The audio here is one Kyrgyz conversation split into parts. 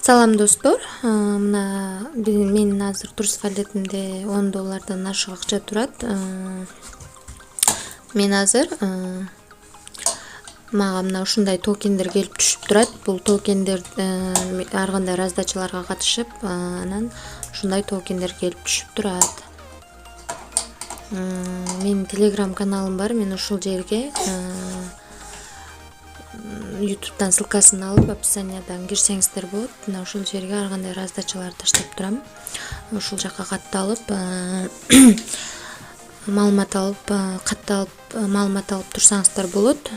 Салам достор, мына менин азыр турус валютамде $10 ашык акча турат. Мен азыр мага мына ушундай токендер келип түшүп турат. Бул токендер ар кандай раздачаларга катышып, анан ушундай токендер келип түшүп турат. Менин Telegram каналым бар, мен ушул жерге YouTube'дан ссылкасын алып, описаниядан кирсеңиздер болот. Мына ушул жерге ар кандай раздачалар таштап турам. Ушул жакка катталып, маалымат алып, маалымат алып турсаңыздар болот.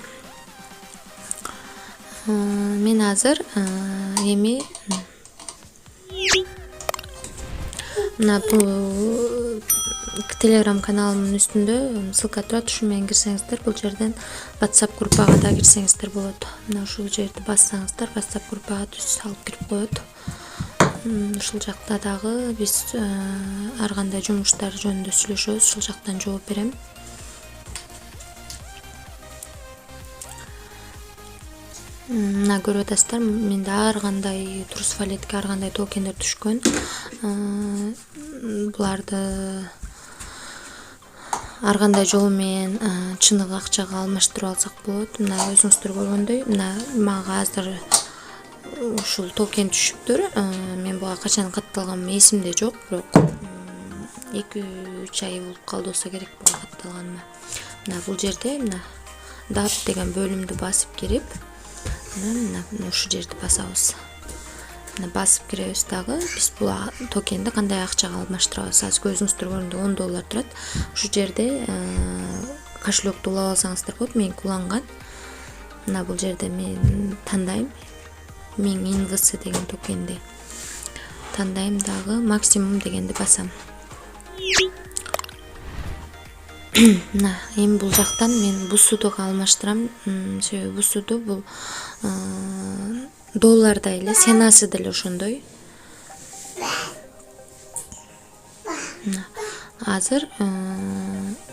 Мен азыр эми мына Telegram каналымдын үстүндө ссылка турат, ушу менен кирсеңиздер, бул жерден WhatsApp группага да кирсеңиздер болот. Мына ушул жерди бассаңыздар, WhatsApp группага түз алып кирип коет. Ушул жакта дагы биз ар кандай жумуштар жөнүндө сүйлөшөбүз, ушул жактан жооп берем. Мына көрүп атасыздар, менде ар кандай турус валютке ар кандай токендер түшкөн. Буларды ар кандай жол менен чыныгы акчага алмаштырып алсак болот. Мына өзүңүздөр көргөндөй, мына мага азыр ушул токен түшүптүр. Мен буга качан катталганым эсимде жок, бирок 2-3 ай болуп калды болсо керек буга катталганыма. Мына бул жерде мына DAP деген бөлүмдү басып кирип, мына ушул жерди басабыз. Мына басып киребиз дагы, биз бул токенди кандай акчага алмаштырабыз. Азыр көзүңүздөр көргөндөй $10 турат. Ушул жерде кошелекту улап алсаңыздар болот. Меники уланган. Мына бул жерде мен тандайм. 1000 инвс деген токенди тандайм, дагы максимум дегенди басам. Мына эми бул жактан мен бусудуга алмаштырам. Себеби бусуду бул доллардай эле, сенасы деле ошондой. Азыр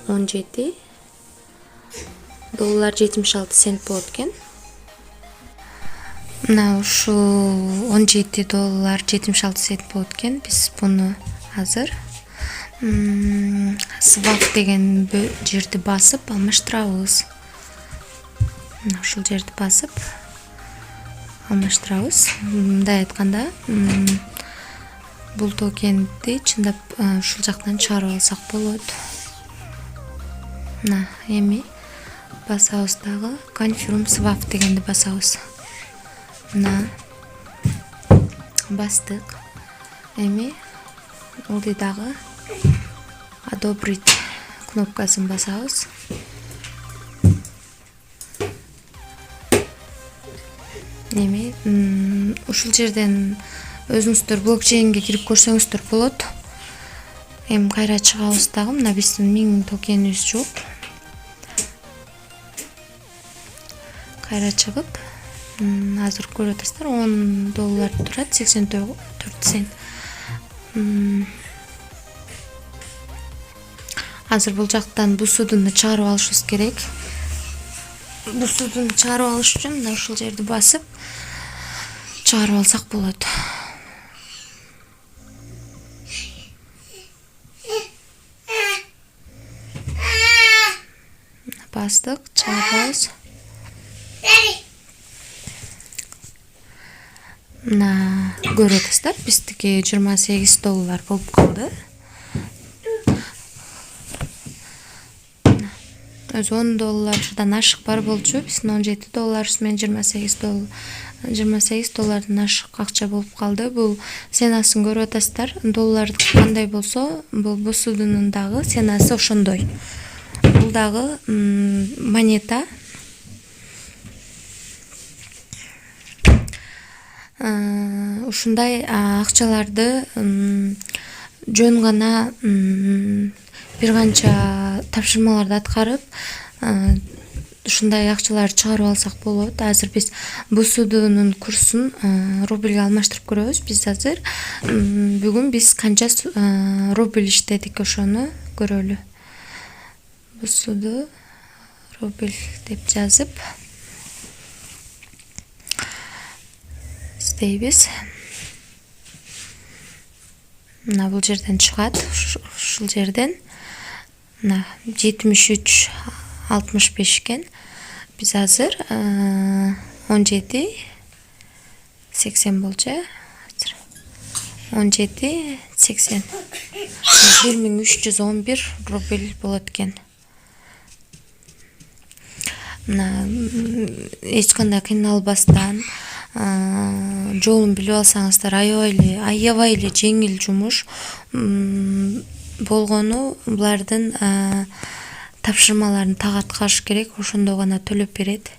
$17.76 болот экен. Мына ушул $17.76 болот экен. Биз буну азыр swap деген жерди басып алмаштырабыз. Мына ушул жерди басып алмаштырабыз. Мындай айтканда, бул токенди чындап ушул жактан чыгарып алсак болот. Мына эми басабыз дагы confirm swap дегенди басабыз. Мына бастык. Эми улди дагы одобрить кнопкасын басабыз. Эми ушул жерден өзүңүздөр блокчейнге кирип көрсөңүздөр болот. Эми кайра чыгабыз дагы. Мына биздин 1000 токенибиз жок. Кайра чыгып, азыр көрүп атасыздар, $10 турат, 84 цент. Азыр бул жактан бусудуну чыгарып алышыбыз керек. Бусудуну чыгарып алыш үчүн мына ушул жерди басып чыгарып алсак болот. Бастык, чыгарабыз. Мына көрүп атасыздар, биздики $28 болуп калды. Өзү $10 ашык бар болчу, биздин $17 менен $28 ашык акча болуп калды. Бул сенасын көрүп атасыздар. Доллар кандай болсо, бул бусудунун дагы сенасы ошондой. Бул дагы монета. Ушундай акчаларды жөн гана бир канча тапшырмаларды аткарып, ушундай акчаларды чыгарып алсак болот. Азыр биз бусудунун курсун рубльге алмаштырып көрөбүз. Биз азыр бүгүн биз канча рубль иштедик, ошону көрөлү. Бусуду рубль деп жазып издейбиз. мына бул жерден чыгат, ушул жерден мына 73-65 экен. Биз азыр 17-80 болчу. 17-80 1311 рубль болот экен. Мына эч кандай кыйналбастан жолун билип алсаңыздар, аябай эле жеңил жумуш болгону булардын тапшырмаларын так аткарыш керек, ошондо гана төлөп берет.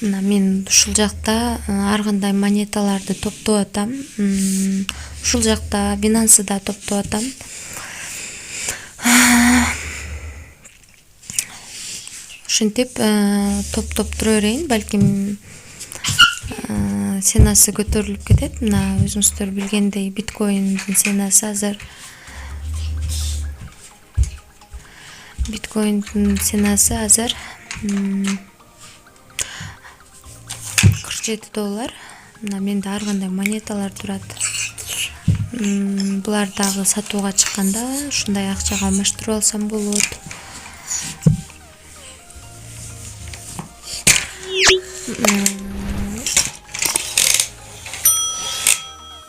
Мына мен ушул жакта ар кандай монеталарды топтоп атам. Ушул жакта Binance'да топтоп атам. Ушинтип топтоп тура берейин, балким ценасы көтөрүлүп кетет. Мына өзүңүздөр билгендей биткоиндин ценасы азыр 47 доллар. Мына менде ар кандай монеталар турат. Булар дагы сатууга чыкканда ушундай акчага алмаштырып алсам болот.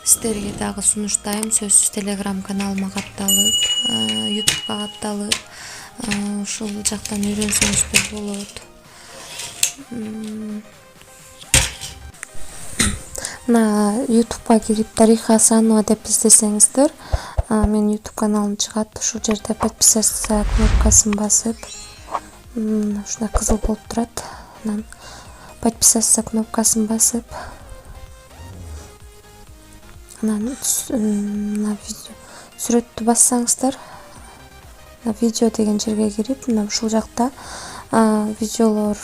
Сиздерге дагы сунуштайм, сөзсүз Telegram каналыма катталып, YouTube'га катталып, ушул жактан үйрөнсөңүздөр болот. Мына YouTube'га кирип Дариха Асанова деп издесеңиздер, мен YouTube каналым чыгат. Ушул жерде подписаться кнопкасын басып, ушундай кызыл болуп турат. Анан подписаться кнопкасын басып, анан сүрөттү бассаңыздар, видео деген жерге кирип, мына ушул жакта видеолор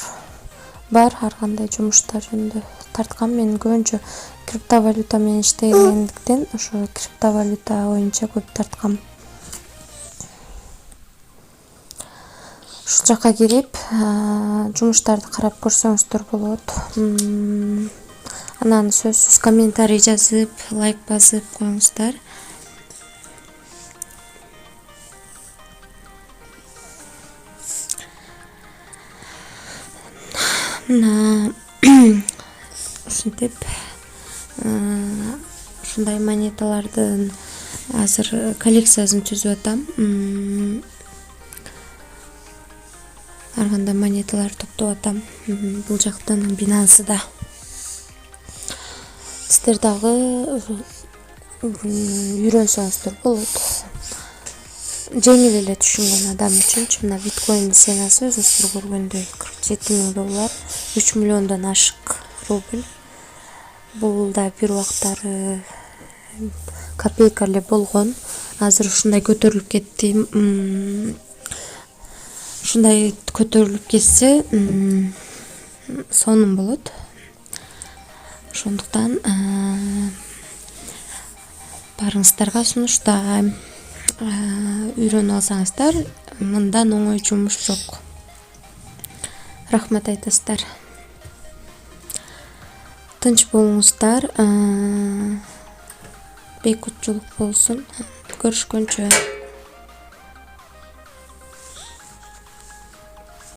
бар, ар кандай жумуштар жөнүндө тарткан. Мен көбүнчө криптовалюта менен иштегендиктен ошо криптовалюта боюнча көп тарткам. Ушул жакка кирип жумуштарды карап көрсөңүздөр болот. Анан сөзсүз комментарий жазып, лайк басып коюңуздар. Мына ушинтип ушундай монеталардын азыр коллекциясын түзүп атам. Ар кандай монеталар топтоп атам. Бул жактан Binance'да. Сиздер дагы үйрөнсөңүздөр болот. Жеңил эле түшүнгөн адам үчүнчү мына биткоиндин ценасы өзүңүздөр көргөндөй 47 доллар, 3 миллиондон ашык рубль. Бул да бир убактары копейка эле болгон. Азыр ушундай көтөрүлүп кетти. Ушундай көтөрүлүп кетсе, сонун болот. Ошондуктан барыңыздарга сунуштайм. Үйрөнүп алсаңыздар, мындан оңой жумуш жок. Рахмат айтасыздар. Тынч болуңуздар. Бейкутчулук болсун. Көрүшкөнчө.